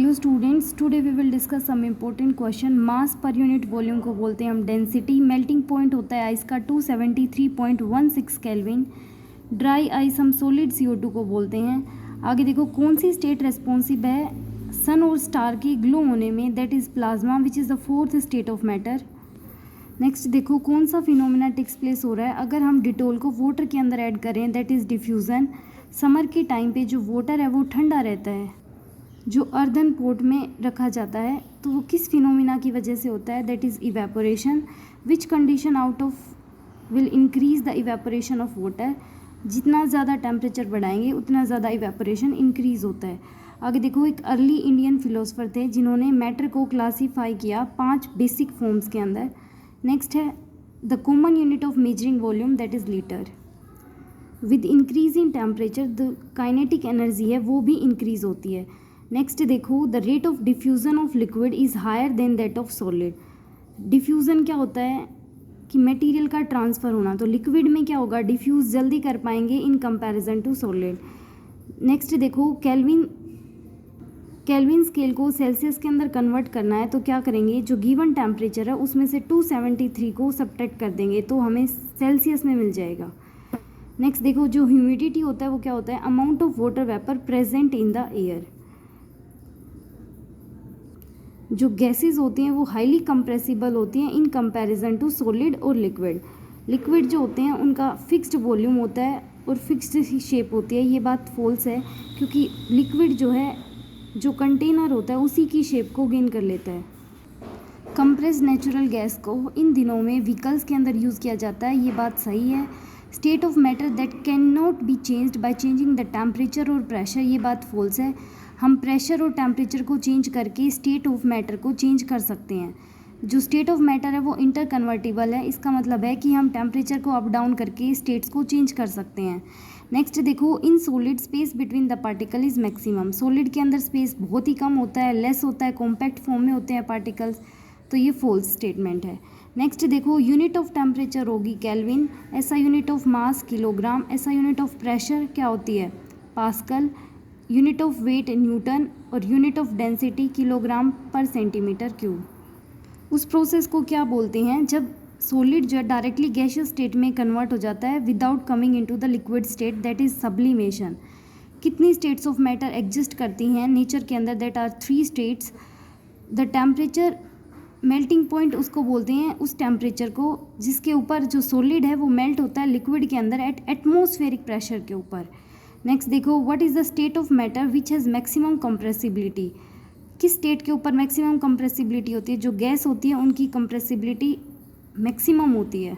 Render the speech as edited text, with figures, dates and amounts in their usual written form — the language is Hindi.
Hello students, today we will discuss some important question. Mass per unit volume को बोलते हैं हम डेंसिटी। मेल्टिंग पॉइंट होता है आइस का 273.16 केल्विन। ड्राई आइस हम सॉलिड CO2 को बोलते हैं। आगे देखो, कौन सी स्टेट रेस्पॉन्सिव है सन और स्टार के ग्लो होने में, that is plasma which is the fourth state of matter. Next देखो, कौन सा फिनोमेना टेक्स प्लेस हो रहा है अगर हम डिटोल को वाटर के अंदर ऐड करें, दैट इज़ डिफ्यूज़न। समर के टाइम पे जो वाटर है वो ठंडा रहता है, जो अर्दन पोर्ट में रखा जाता है, तो वो किस फिनोमिना की वजह से होता है, that is evaporation. Which condition out of will increase the evaporation of water. जितना ज़्यादा टेम्परेचर बढ़ाएंगे उतना ज़्यादा इवेपोरेशन इंक्रीज होता है। आगे देखो, एक अर्ली इंडियन फिलोसफर थे जिन्होंने मैटर को क्लासीफाई किया 5 बेसिक फॉर्म्स के अंदर। नेक्स्ट है the common unit of measuring volume, that is litre. With increase in temperature the kinetic energy है वो भी इंक्रीज होती है। नेक्स्ट देखो, the rate of diffusion of liquid is higher than that of solid. Diffusion क्या होता है कि मटेरियल का ट्रांसफ़र होना, तो लिक्विड में क्या होगा, डिफ्यूज़ जल्दी कर पाएंगे in comparison to solid. Next देखो, केल्विन स्केल को सेल्सियस के अंदर कन्वर्ट करना है तो क्या करेंगे, जो गिवन टेम्परेचर है उसमें से 273 को सब्ट्रैक्ट कर देंगे तो हमें सेल्सियस में मिल जाएगा। नेक्स्ट देखो, जो ह्यूमिडिटी होता है वो क्या होता है, amount of water vapour present in the air. जो गैसेस होती हैं वो हाईली कंप्रेसिबल होती हैं इन कंपैरिजन टू सॉलिड और लिक्विड। लिक्विड जो होते हैं उनका फिक्स्ड वॉल्यूम होता है और फिक्स्ड शेप होती है। ये बात फॉल्स है, क्योंकि लिक्विड जो है, जो कंटेनर होता है उसी की शेप को गेन कर लेता है। कंप्रेस्ड नेचुरल गैस को इन दिनों में व्हीकल्स के अंदर यूज़ किया जाता है, ये बात सही है। State of matter that can not be changed by changing the temperature और प्रेशर, ये बात फॉल्स है। हम प्रेशर और टेम्परेचर को चेंज करके स्टेट ऑफ मैटर को चेंज कर सकते हैं। जो स्टेट ऑफ मैटर है वो इंटर कन्वर्टिबल है, इसका मतलब है कि हम टेम्परेचर को अप डाउन करके स्टेट्स को चेंज कर सकते हैं। नेक्स्ट देखो, in solid space between the particle is maximum. Solid के अंदर स्पेस बहुत ही कम होता है, लेस होता है, कॉम्पैक्ट फॉर्म में होते हैं पार्टिकल्स, तो ये फॉल्स स्टेटमेंट है। नेक्स्ट देखो, यूनिट ऑफ टेम्परेचर होगी केल्विन, ऐसा यूनिट ऑफ मास किलोग्राम, ऐसा यूनिट ऑफ प्रेशर क्या होती है, Pascal, unit of weight Newton और unit of density kilogram per centimetre cube. उस प्रोसेस को क्या बोलते हैं जब सॉलिड जो है डायरेक्टली गैसियस स्टेट में कन्वर्ट हो जाता है without coming into the liquid state, that is sublimation. कितनी स्टेट्स ऑफ मैटर एग्जिस्ट करती हैं नेचर के अंदर, that are 3 states. The temperature melting point उसको बोलते हैं, उस टेम्परेचर को जिसके ऊपर जो सॉलिड है वो मेल्ट होता है लिक्विड के अंदर एट एटमॉस्फेरिक प्रेशर के ऊपर। नेक्स्ट देखो, what is the state of matter which has maximum compressibility. किस स्टेट के ऊपर मैक्सिमम कंप्रेसिबिलिटी होती है, जो गैस होती है उनकी कंप्रेसिबिलिटी मैक्सिमम होती है।